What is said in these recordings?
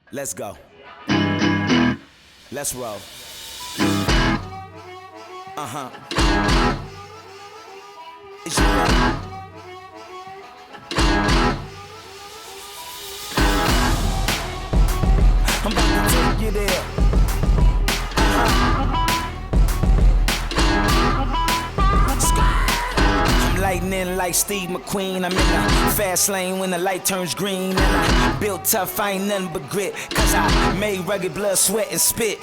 Let's go. Let's roll. It's your right. I'm about to take you there. I'm lightning like Steve McQueen. I'm in the fast lane when the light turns green. And I built tough, I ain't nothing but grit. Cause I made rugged blood, sweat, and spit.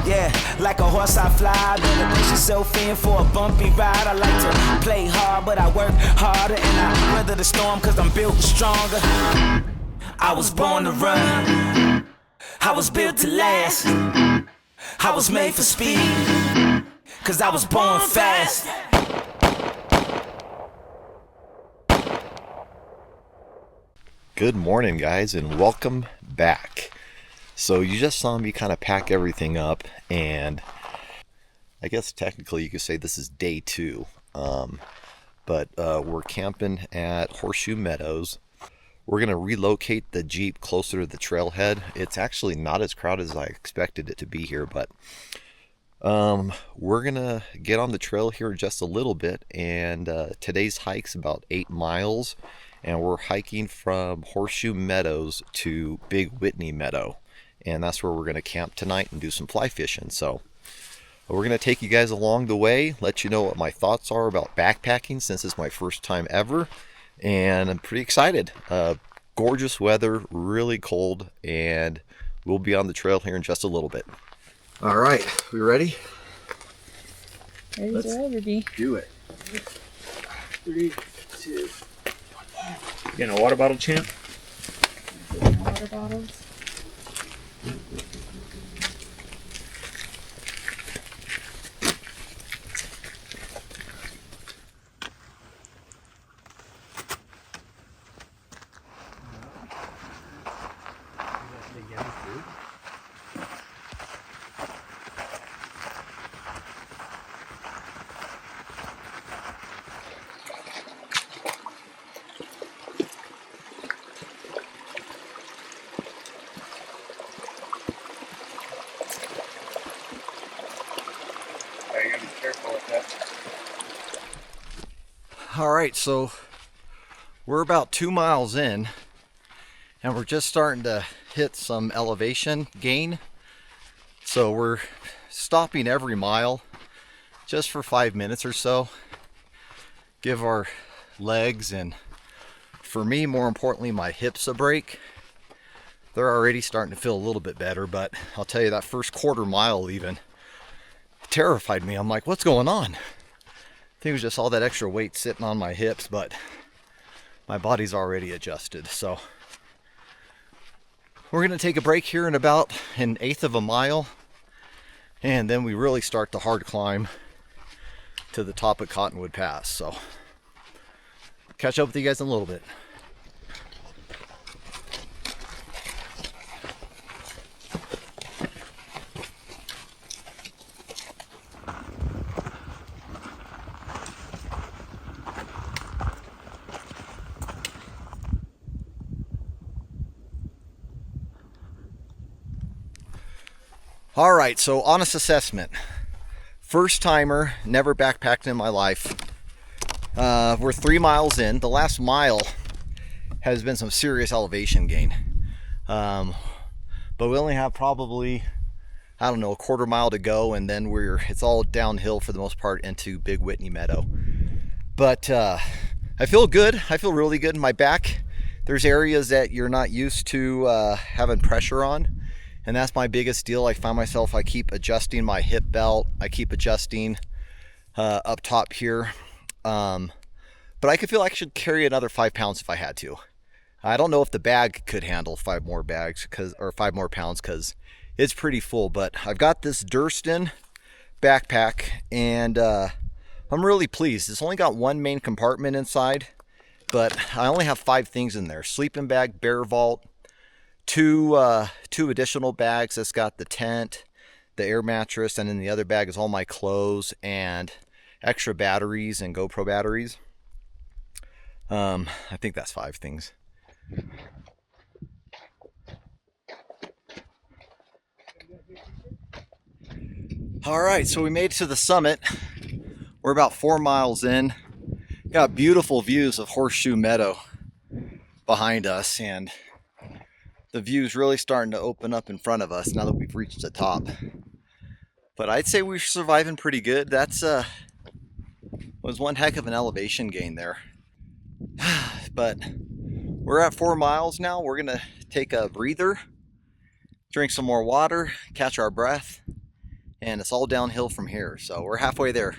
Yeah, like a horse I fly. Better brace yourself in for a bumpy ride. I like to play hard, but I work harder. And I weather the storm cause I'm built stronger. I was born to run. I was built to last. I was made for speed. Cause I was born fast. Good morning, guys, and welcome back. So you just saw me kind of pack everything up, and I guess technically you could say this is day 2. But we're camping at Horseshoe Meadows. We're going to relocate the Jeep closer to the trailhead. It's actually not as crowded as I expected it to be here, but we're going to get on the trail here in just a little bit, and today's hike's about 8 miles. And we're hiking from Horseshoe Meadows to Big Whitney Meadow. And that's where we're going to camp tonight and do some fly fishing. So we're going to take you guys along the way, let you know what my thoughts are about backpacking since it's my first time ever. And I'm pretty excited. Gorgeous weather, really cold, and we'll be on the trail here in just a little bit. All right, we ready? Ready to ever be. Do it. 3, 2. You got a water bottle, champ? Water bottles. You gotta be careful with that. All right, so we're about 2 miles in, and we're just starting to hit some elevation gain. So we're stopping every mile just for 5 minutes or so. Give our legs, and for me, more importantly, my hips a break. They're already starting to feel a little bit better, but I'll tell you, that first quarter mile even terrified me. I'm like, what's going on? I think it was just all that extra weight sitting on my hips, but my body's already adjusted. So we're going to take a break here in about 1/8 of a mile, and then we really start the hard climb to the top of Cottonwood Pass. So catch up with you guys in a little bit. All right, so honest assessment. First timer, never backpacked in my life. We're 3 miles in. The last mile has been some serious elevation gain. But we only have probably, I don't know, a quarter mile to go, and then it's all downhill for the most part into Big Whitney Meadow. But I feel good. I feel really good in my back. There's areas that you're not used to having pressure on. And that's my biggest deal. I keep adjusting my hip belt. I keep adjusting up top here. But I could feel I should carry another 5 pounds if I had to. I don't know if the bag could handle 5 more pounds because it's pretty full. But I've got this Durston backpack, and I'm really pleased. It's only got one main compartment inside, but I only have 5 things in there. Sleeping bag, bear vault, two additional bags that's got the tent, the air mattress, and then the other bag is all my clothes and extra batteries and GoPro batteries. I think that's 5 things. All right, so we made it to the summit. We're about 4 miles in. Got beautiful views of Horseshoe Meadow behind us, and the view's really starting to open up in front of us now that we've reached the top. But I'd say we're surviving pretty good. That's was one heck of an elevation gain there. But we're at 4 miles now. We're gonna take a breather, drink some more water, catch our breath, and it's all downhill from here. So we're halfway there.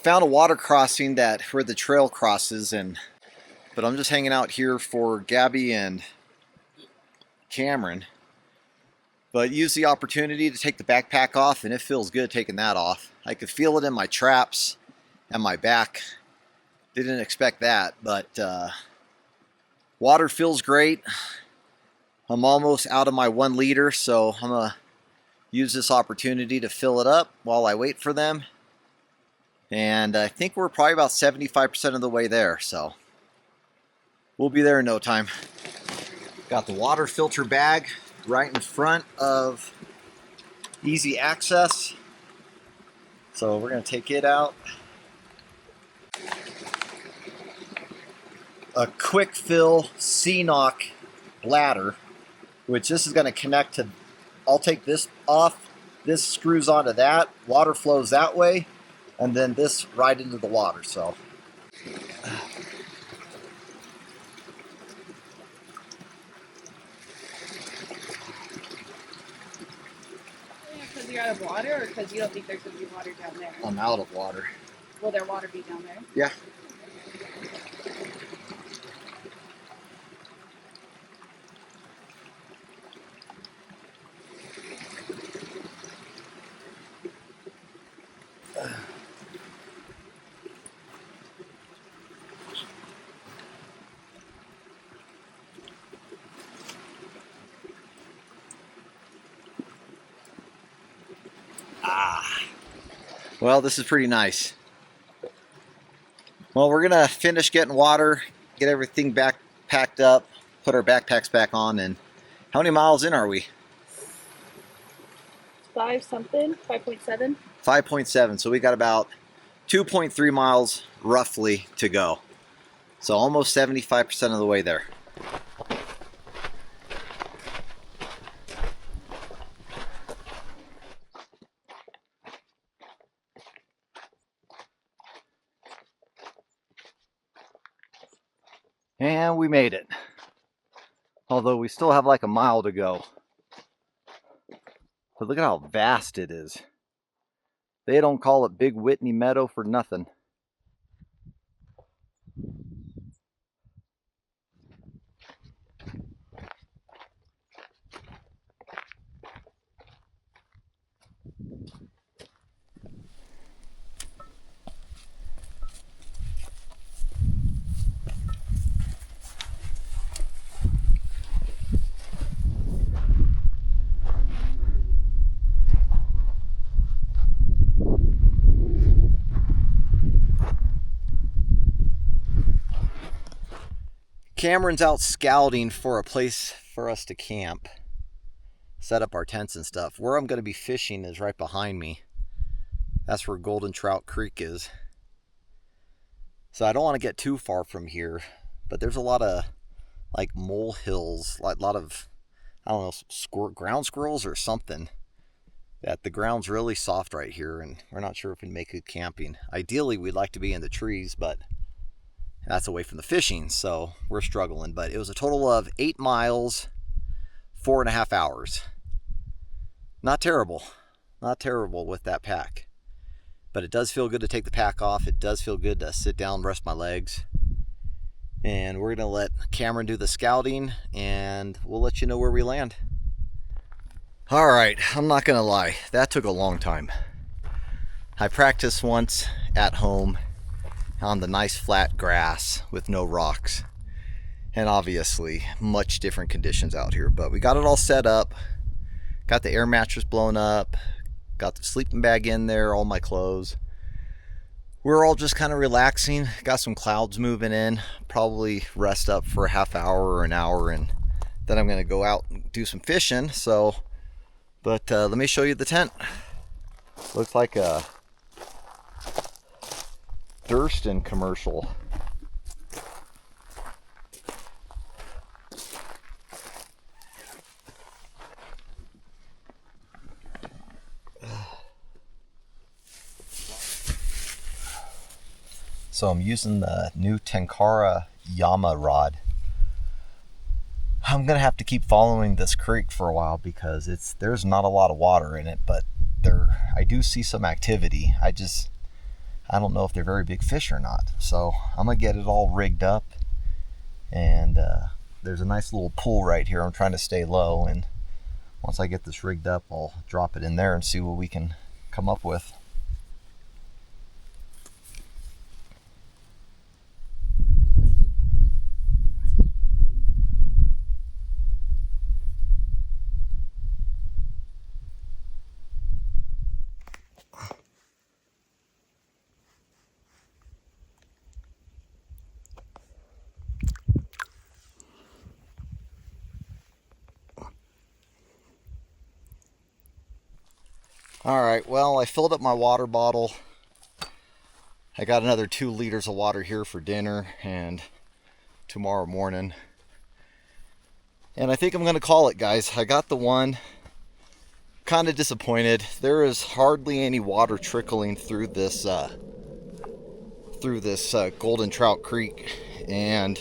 Found a water crossing where the trail crosses, but I'm just hanging out here for Gabby and Cameron. But use the opportunity to take the backpack off, and it feels good taking that off. I could feel it in my traps and my back. Didn't expect that, but water feels great. I'm almost out of my 1 liter, so I'm gonna use this opportunity to fill it up while I wait for them. And I think we're probably about 75% of the way there, so we'll be there in no time. Got the water filter bag right in front of easy access. So we're going to take it out. A quick fill C-Knock bladder, which this is going to connect to. I'll take this off. This screws onto that. Water flows that way. And then this right into the water, so. Yeah, because you're out of water, or because you don't think there's going to be water down there? I'm out of water. Will there water be down there? Yeah. Well, this is pretty nice. Well, we're gonna finish getting water, get everything back packed up, put our backpacks back on, and how many miles in are we? 5 something, 5.7. 5.7, so we got about 2.3 miles roughly to go. So almost 75% of the way there. And we made it. Although we still have like a mile to go. But look at how vast it is. They don't call it Big Whitney Meadow for nothing. Cameron's out scouting for a place for us to camp, set up our tents and stuff. Where I'm going to be fishing is right behind me. That's where Golden Trout Creek is. So I don't want to get too far from here, but there's a lot of like mole hills, like a lot of, I don't know, ground squirrels or something. That the ground's really soft right here, and we're not sure if we can make good camping. Ideally, we'd like to be in the trees, but that's away from the fishing, so we're struggling. But it was a total of 8 miles, 4.5 hours. Not terrible. Not terrible with that pack. But it does feel good to take the pack off. It does feel good to sit down, rest my legs. And we're going to let Cameron do the scouting, and we'll let you know where we land. All right, I'm not going to lie. That took a long time. I practiced once at home on the nice flat grass with no rocks. And obviously much different conditions out here, but we got it all set up. Got the air mattress blown up, got the sleeping bag in there, all my clothes. We're all just kind of relaxing. Got some clouds moving in. Probably rest up for a half hour or an hour, and then I'm gonna go out and do some fishing. So, but let me show you the tent. Looks like a Durston commercial. So I'm using the new Tenkara Yama rod. I'm gonna have to keep following this creek for a while because there's not a lot of water in it, but I do see some activity. I don't know if they're very big fish or not. So I'm gonna get it all rigged up, and there's a nice little pool right here. I'm trying to stay low, and once I get this rigged up, I'll drop it in there and see what we can come up with. All right, well, I filled up my water bottle. I got another 2 liters of water here for dinner and tomorrow morning. And I think I'm gonna call it, guys. I got the one. Kind of disappointed. There is hardly any water trickling through this Golden Trout Creek, and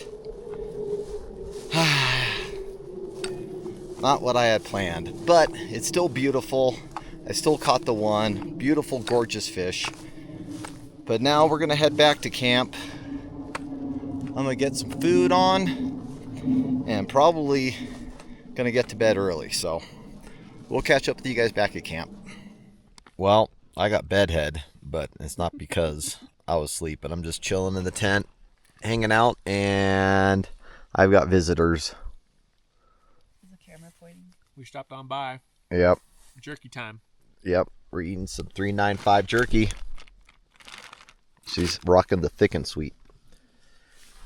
not what I had planned, but it's still beautiful. I still caught the one. Beautiful, gorgeous fish. But now we're gonna head back to camp. I'm gonna get some food on and probably gonna get to bed early. So we'll catch up with you guys back at camp. Well, I got bedhead, but it's not because I was sleeping. I'm just chilling in the tent, hanging out, and I've got visitors. Is the camera pointing? We stopped on by. Yep. Jerky time. Yep, we're eating some 395 jerky. She's rocking the thick and sweet.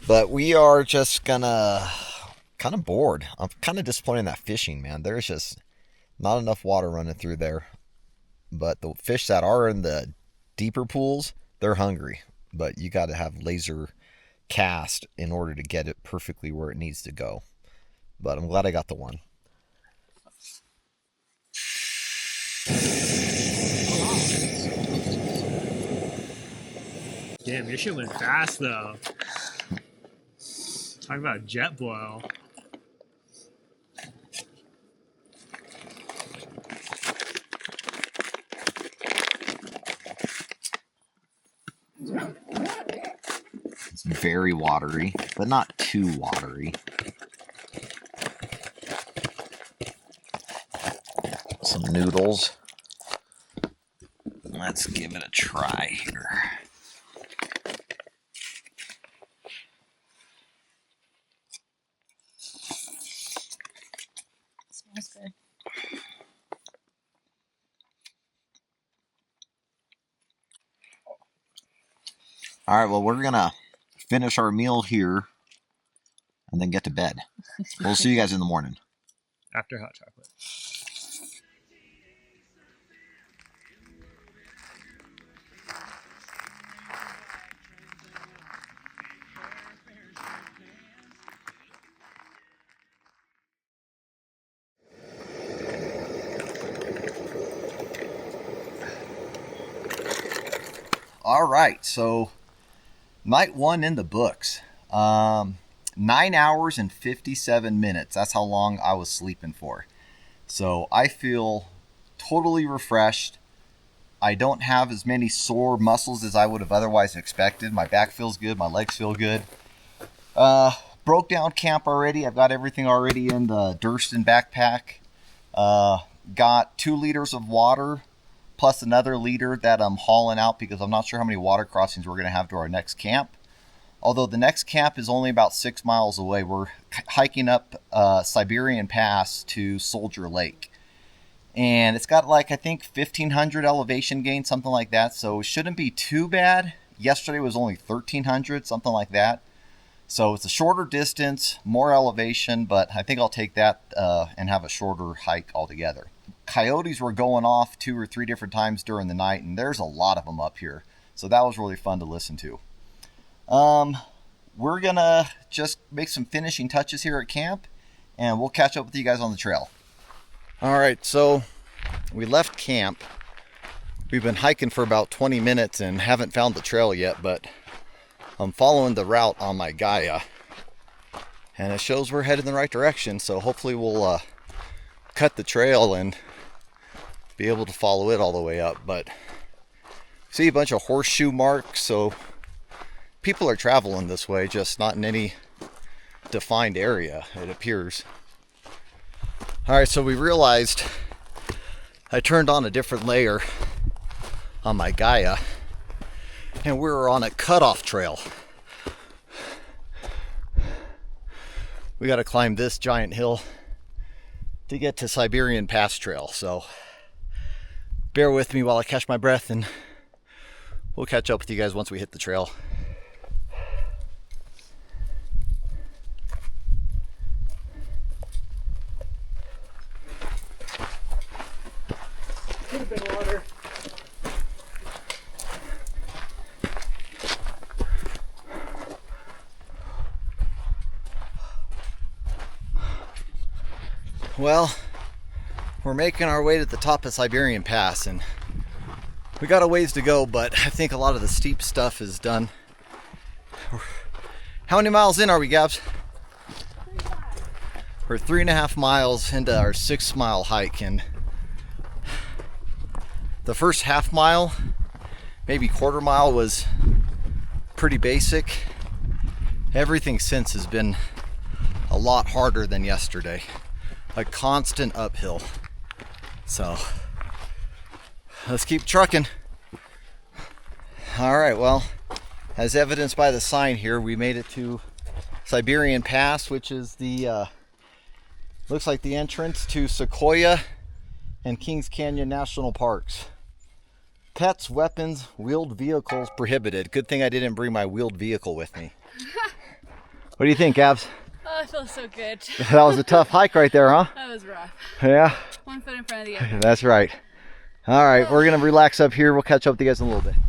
But we are just kind of bored. I'm kind of disappointed in that fishing, man. There's just not enough water running through there. But the fish that are in the deeper pools, they're hungry. But you got to have laser cast in order to get it perfectly where it needs to go. But I'm glad I got the one. Damn, your shit went fast though. Talk about jet boil. It's very watery, but not too watery. Some noodles. Let's give it a try here. Smells good. All right, well, we're going to finish our meal here and then get to bed. We'll see you guys in the morning. After hot chocolate. All right, so night 1 in the books. 9 hours and 57 minutes. That's how long I was sleeping for. So I feel totally refreshed. I don't have as many sore muscles as I would have otherwise expected. My back feels good. My legs feel good. Broke down camp already. I've got everything already in the Durston backpack. Got 2 liters of water plus another liter that I'm hauling out because I'm not sure how many water crossings we're going to have to our next camp. although the next camp is only about 6 miles away. We're hiking up Siberian Pass to Soldier Lake. And it's got like, I think 1,500 elevation gain, something like that. So it shouldn't be too bad. Yesterday was only 1,300, something like that. So it's a shorter distance, more elevation, but I think I'll take that and have a shorter hike altogether. Coyotes were going off 2 or 3 different times during the night, and there's a lot of them up here. So that was really fun to listen to. We're gonna just make some finishing touches here at camp, and we'll catch up with you guys on the trail. All right, so we left camp. We've been hiking for about 20 minutes and haven't found the trail yet, but I'm following the route on my Gaia, and it shows we're headed in the right direction. So hopefully we'll cut the trail and be able to follow it all the way up. But see a bunch of horseshoe marks, so people are traveling this way, just not in any defined area, it appears. All right, so we realized I turned on a different layer on my Gaia, and we were on a cutoff trail. We got to climb this giant hill to get to Siberian Pass Trail, so bear with me while I catch my breath, and we'll catch up with you guys once we hit the trail. Could have been water. Well, we're making our way to the top of Siberian Pass, and we got a ways to go, but I think a lot of the steep stuff is done. How many miles in are we, Gabs? 35. We're 3.5 miles into our 6-mile hike, and the first half mile, maybe quarter mile, was pretty basic. Everything since has been a lot harder than yesterday. A constant uphill. So let's keep trucking. All right, well, as evidenced by the sign here, we made it to Siberian Pass, which is the looks like the entrance to Sequoia and Kings Canyon National Parks. Pets, weapons, wheeled vehicles prohibited. Good thing I didn't bring my wheeled vehicle with me. What do you think, Abs? Oh, I feel so good. That was a tough hike right there, huh? That was rough. Yeah. One foot in front of the other. That's right. All right, we're gonna relax up here. We'll catch up with you guys in a little bit.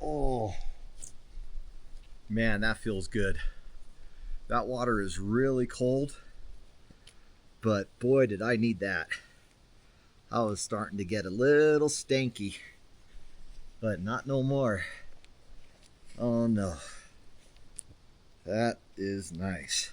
Oh, man, that feels good. That water is really cold, but boy, did I need that. I was starting to get a little stanky, but not no more. Oh no. That is nice.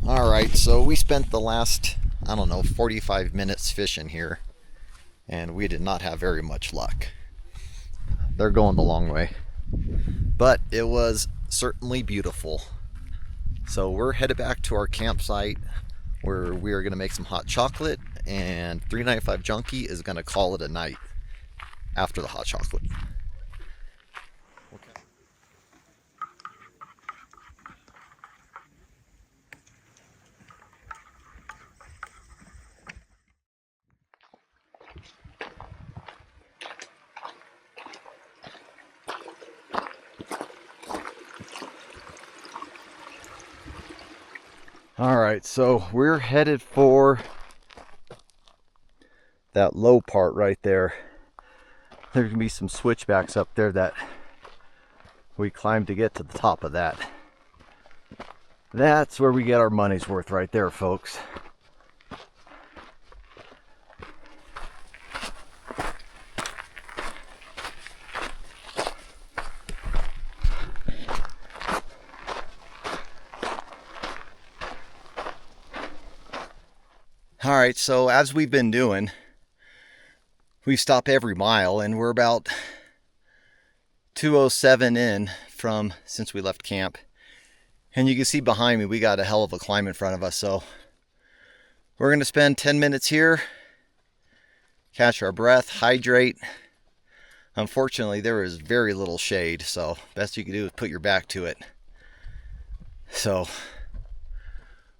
All right, so we spent the last, I don't know, 45 minutes fishing here, and we did not have very much luck. They're going the long way, but it was certainly beautiful. So we're headed back to our campsite where we are going to make some hot chocolate, and 395 Junkie is going to call it a night after the hot chocolate. All right, so we're headed for that low part right there. There's gonna be some switchbacks up there that we climb to get to the top of that. That's where we get our money's worth right there, folks. All right, so as we've been doing, we stop every mile, and we're about 207 in from since we left camp. And you can see behind me, we got a hell of a climb in front of us. So we're going to spend 10 minutes here, catch our breath, hydrate. Unfortunately, there is very little shade, so best you can do is put your back to it. So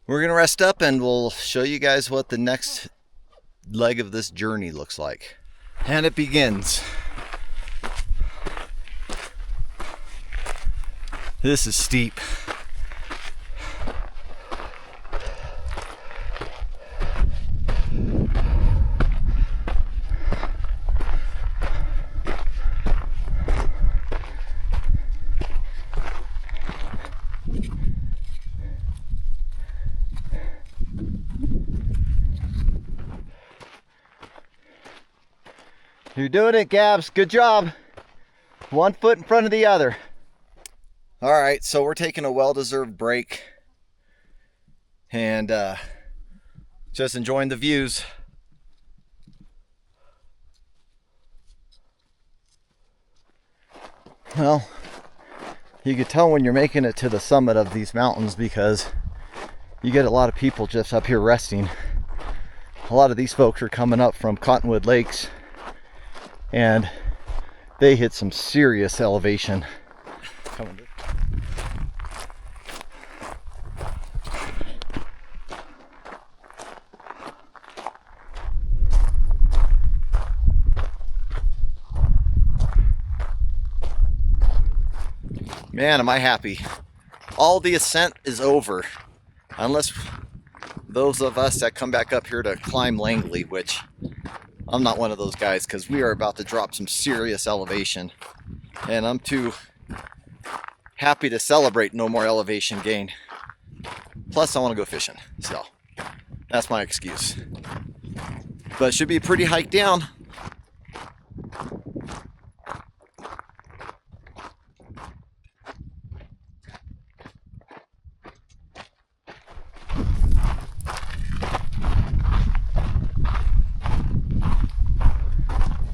we're going to rest up, and we'll show you guys what the next leg of this journey looks like. And it begins. This is steep. You're doing it, Gabs. Good job. One foot in front of the other. All right, so we're taking a well-deserved break and just enjoying the views. Well, you can tell when you're making it to the summit of these mountains because you get a lot of people just up here resting. A lot of these folks are coming up from Cottonwood Lakes, and they hit some serious elevation. Man, am I happy. All the ascent is over, unless those of us that come back up here to climb Langley, which I'm not one of those guys because we are about to drop some serious elevation, and I'm too happy to celebrate no more elevation gain. Plus, I want to go fishing, so that's my excuse. But it should be a pretty hike down.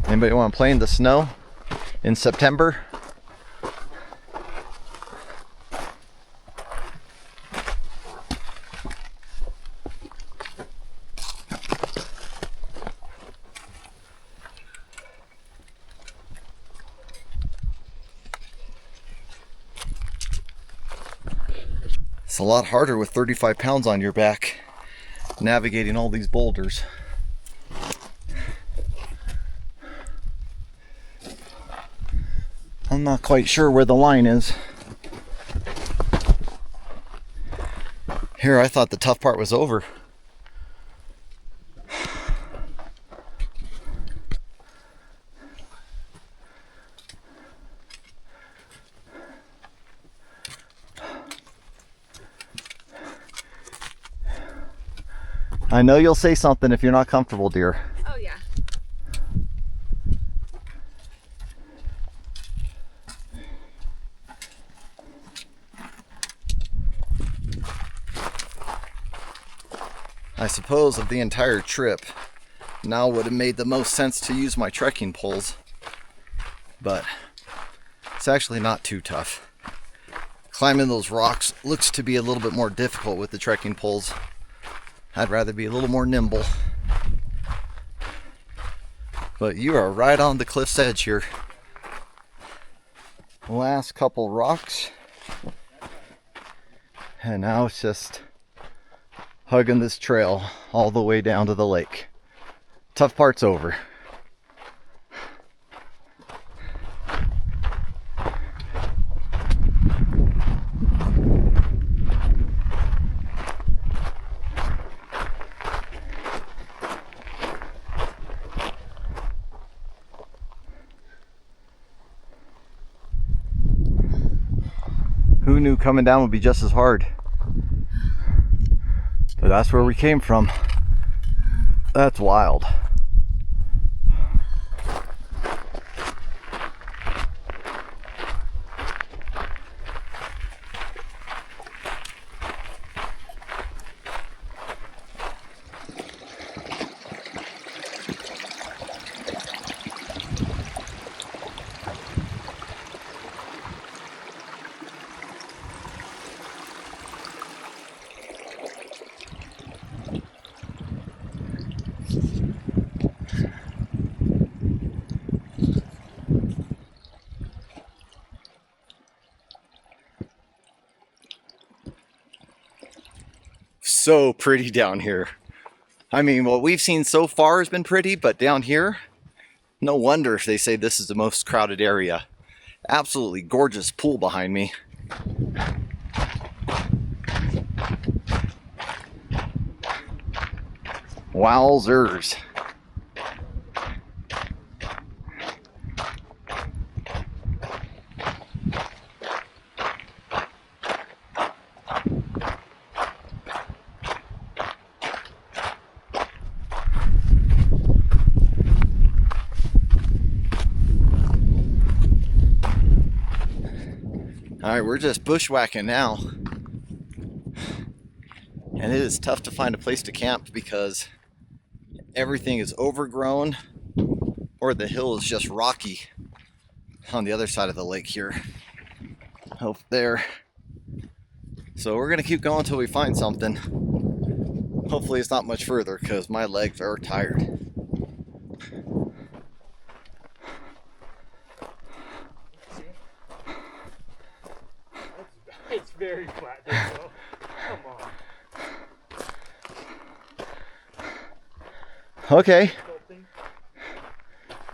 Anybody want to play in the snow in September? It's a lot harder with 35 pounds on your back, navigating all these boulders. I'm not quite sure where the line is. Here, I thought the tough part was over. I know you'll say something if you're not comfortable, dear. Oh yeah. I suppose of the entire trip, now would have made the most sense to use my trekking poles, but it's actually not too tough. Climbing those rocks looks to be a little bit more difficult with the trekking poles. I'd rather be a little more nimble. But you are right on the cliff's edge here. Last couple rocks. And now it's just hugging this trail all the way down to the lake. Tough part's over. Who knew coming down would be just as hard? But that's where we came from. That's wild. So pretty down here. I mean, what we've seen so far has been pretty, but down here, no wonder if they say this is the most crowded area. Absolutely gorgeous pool behind me. Wowzers. Alright, we're just bushwhacking now. And it is tough to find a place to camp because everything is overgrown or the hill is just rocky on the other side of the lake here. Up there. So we're going to keep going until we find something. Hopefully it's not much further because my legs are tired. It's very flat there, though. Come on. Okay.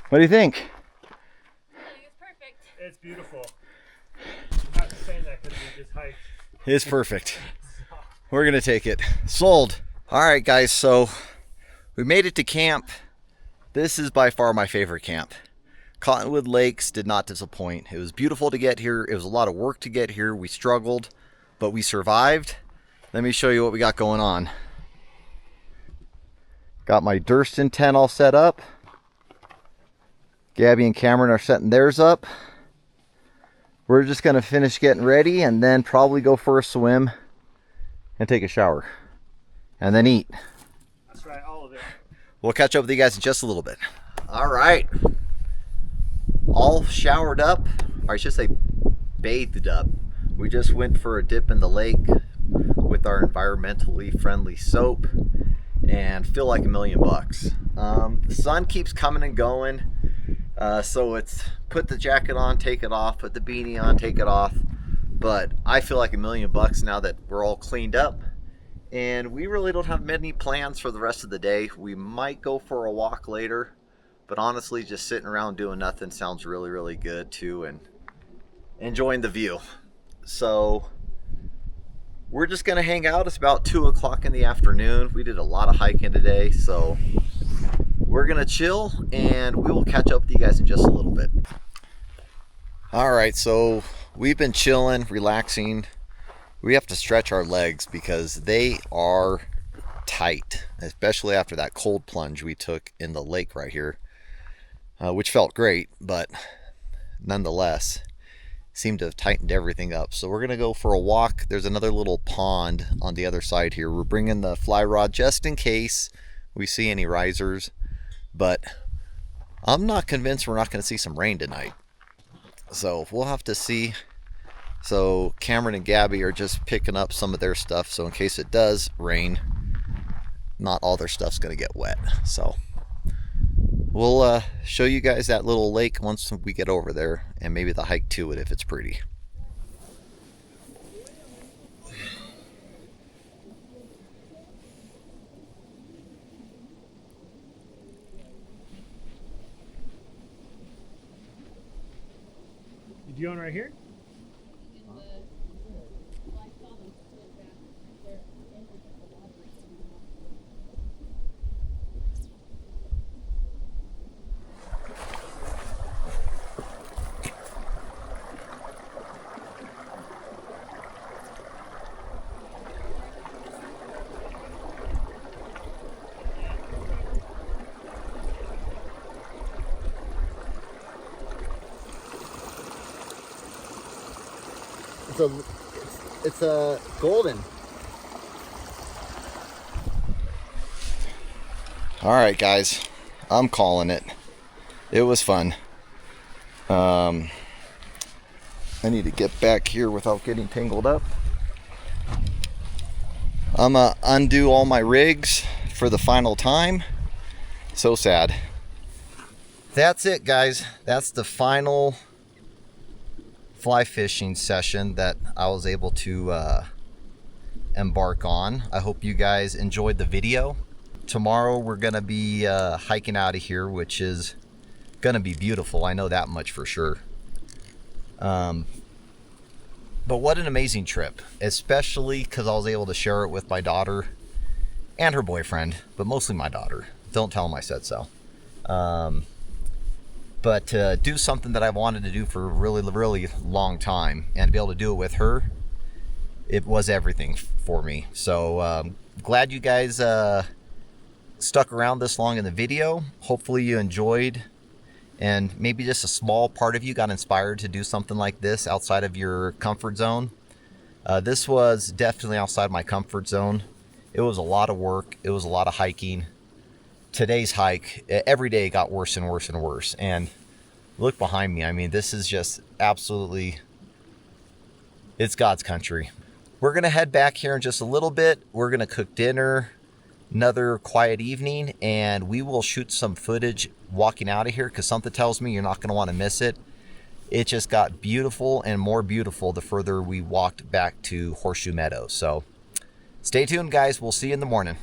What do you think? I think it's perfect. It's beautiful. I'm not saying that because we just hiked. It's perfect. We're gonna take it. Sold. All right, guys, so we made it to camp. This is by far my favorite camp. Cottonwood Lakes did not disappoint. It was beautiful to get here. It was a lot of work to get here. We struggled, but we survived. Let me show you what we got going on. Got my Durston tent all set up. Gabby and Cameron are setting theirs up. We're just gonna finish getting ready and then probably go for a swim and take a shower and then eat. That's right, all of it. We'll catch up with you guys in just a little bit. All right. All showered up, or I should say bathed up. We just went for a dip in the lake with our environmentally friendly soap and feel like $1,000,000. The sun keeps coming and going, so it's put the jacket on, take it off, put the beanie on, take it off. But I feel like $1,000,000 now that we're all cleaned up, and we really don't have many plans for the rest of the day. We might go for a walk later. But honestly, just sitting around doing nothing sounds really, really good too, and enjoying the view. So we're just gonna hang out. It's about 2 o'clock in the afternoon. We did a lot of hiking today, so we're gonna chill and we will catch up with you guys in just a little bit. All right, so we've been chilling, relaxing. We have to stretch our legs because they are tight, especially after that cold plunge we took in the lake right here, which felt great, but nonetheless seemed to have tightened everything up. So we're gonna go for a walk. There's another little pond on the other side here. We're bringing the fly rod just in case we see any risers, but I'm not convinced we're not going to see some rain tonight. So we'll have to see. So Cameron and Gabby are just picking up some of their stuff, so in case it does rain, not all their stuff's going to get wet. So we'll show you guys that little lake once we get over there, and maybe the hike to it if it's pretty. You doing right here? It's a golden. All right, guys, I'm calling it. It was fun. I need to get back here without getting tangled up. I'm gonna undo all my rigs for the final time. So sad. That's it, guys. That's the final fly fishing session that I was able to embark on. I hope you guys enjoyed the video. Tomorrow we're gonna be hiking out of here, which is gonna be beautiful. I know that much for sure. But what an amazing trip, especially because I was able to share it with my daughter and her boyfriend, but mostly my daughter. Don't tell them I said so. But to do something that I've wanted to do for a really, really long time and to be able to do it with her, it was everything for me. So glad you guys stuck around this long in the video. Hopefully you enjoyed, and maybe just a small part of you got inspired to do something like this outside of your comfort zone. This was definitely outside my comfort zone. It was a lot of work. It was a lot of hiking. Today's hike, every day got worse and worse and worse. And look behind me. I mean, this is just absolutely, it's God's country. We're going to head back here in just a little bit. We're going to cook dinner, another quiet evening, and we will shoot some footage walking out of here because something tells me you're not going to want to miss it. It just got beautiful and more beautiful the further we walked back to Horseshoe Meadow. So stay tuned, guys. We'll see you in the morning.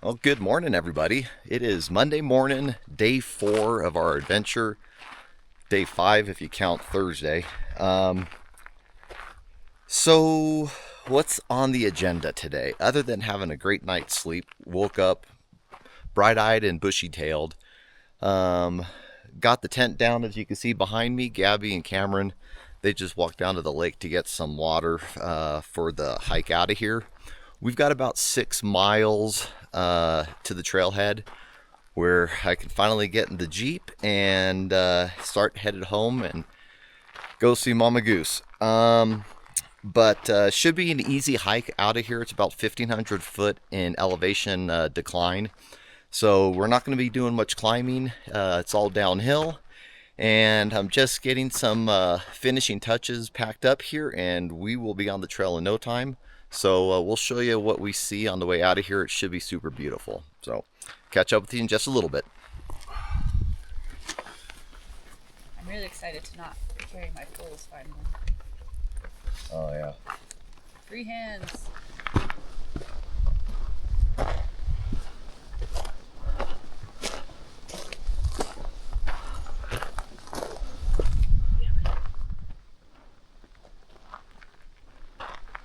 Well, good morning, everybody. It is Monday morning, day 4 of our adventure. Day 5 if you count Thursday. So what's on the agenda today? Other than having a great night's sleep, woke up bright-eyed and bushy-tailed. Got the tent down, as you can see behind me. Gabby and Cameron, they just walked down to the lake to get some water for the hike out of here. We've got about 6 miles to the trailhead where I can finally get in the Jeep and start headed home and go see Mama Goose. But should be an easy hike out of here. It's about 1,500 foot in elevation decline. So we're not going to be doing much climbing. It's all downhill. And I'm just getting some finishing touches packed up here, and we will be on the trail in no time. So we'll show you what we see on the way out of here. It should be super beautiful. So catch up with you in just a little bit. I'm really excited to not carry my poles finally. Oh, yeah. Free hands.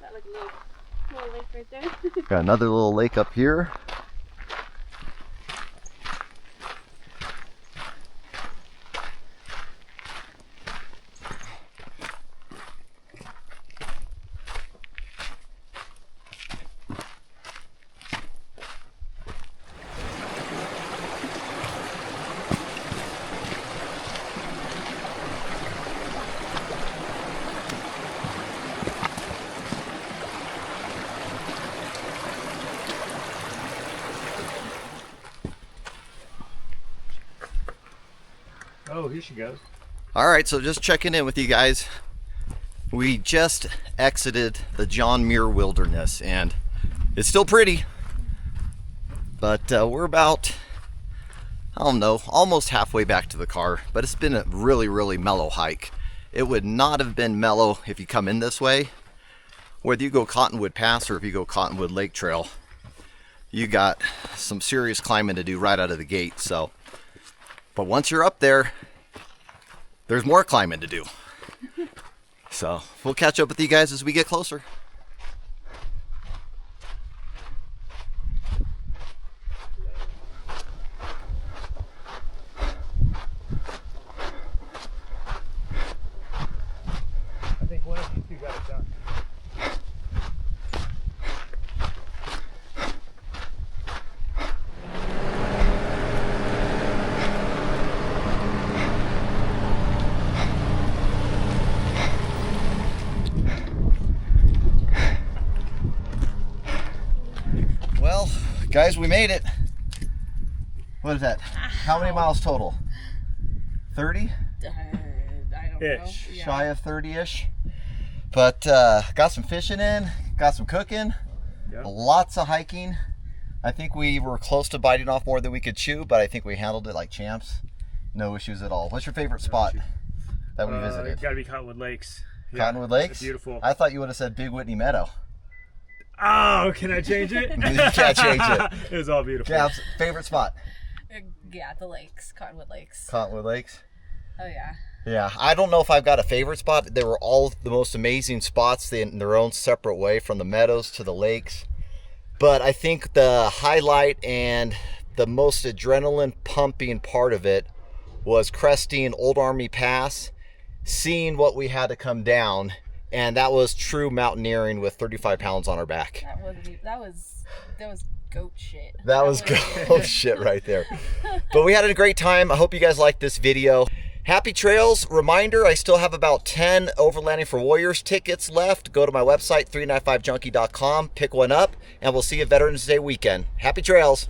That like little lake right there. Got another little lake up here. Oh, here she goes. All right, so just checking in with you guys. We just exited the John Muir Wilderness, and it's still pretty, but we're about, I don't know, almost halfway back to the car, but it's been a really, really mellow hike. It would not have been mellow if you come in this way. Whether you go Cottonwood Pass or if you go Cottonwood Lake Trail, you got some serious climbing to do right out of the gate. So, but once you're up there, there's more climbing to do. So we'll catch up with you guys as we get closer. I think one of you two got it done. Well, guys, we made it. What is that? How many miles total? 30? I don't know. Ish. Yeah. Shy of 30-ish. But got some fishing in, got some cooking, Yeah. lots of hiking. I think we were close to biting off more than we could chew, but I think we handled it like champs. No issues at all. What's your favorite spot that we visited? Gotta be Cottonwood Lakes. Yeah, Cottonwood Lakes? it's beautiful. I thought you would have said Big Whitney Meadow. Oh, can I change it? You can't change it. It was all beautiful. Yeah, favorite spot? Yeah, the lakes, Cottonwood Lakes. Cottonwood Lakes. Oh yeah. Yeah, I don't know if I've got a favorite spot. They were all the most amazing spots in their own separate way, from the meadows to the lakes. But I think the highlight and the most adrenaline pumping part of it was cresting Old Army Pass, seeing what we had to come down, and that was true mountaineering with 35 pounds on our back. That was goat shit. That was goat shit right there. But we had a great time. I hope you guys liked this video. Happy trails. Reminder, I still have about 10 Overlanding for Warriors tickets left. Go to my website, 395junkie.com, pick one up, and we'll see you Veterans Day weekend. Happy trails.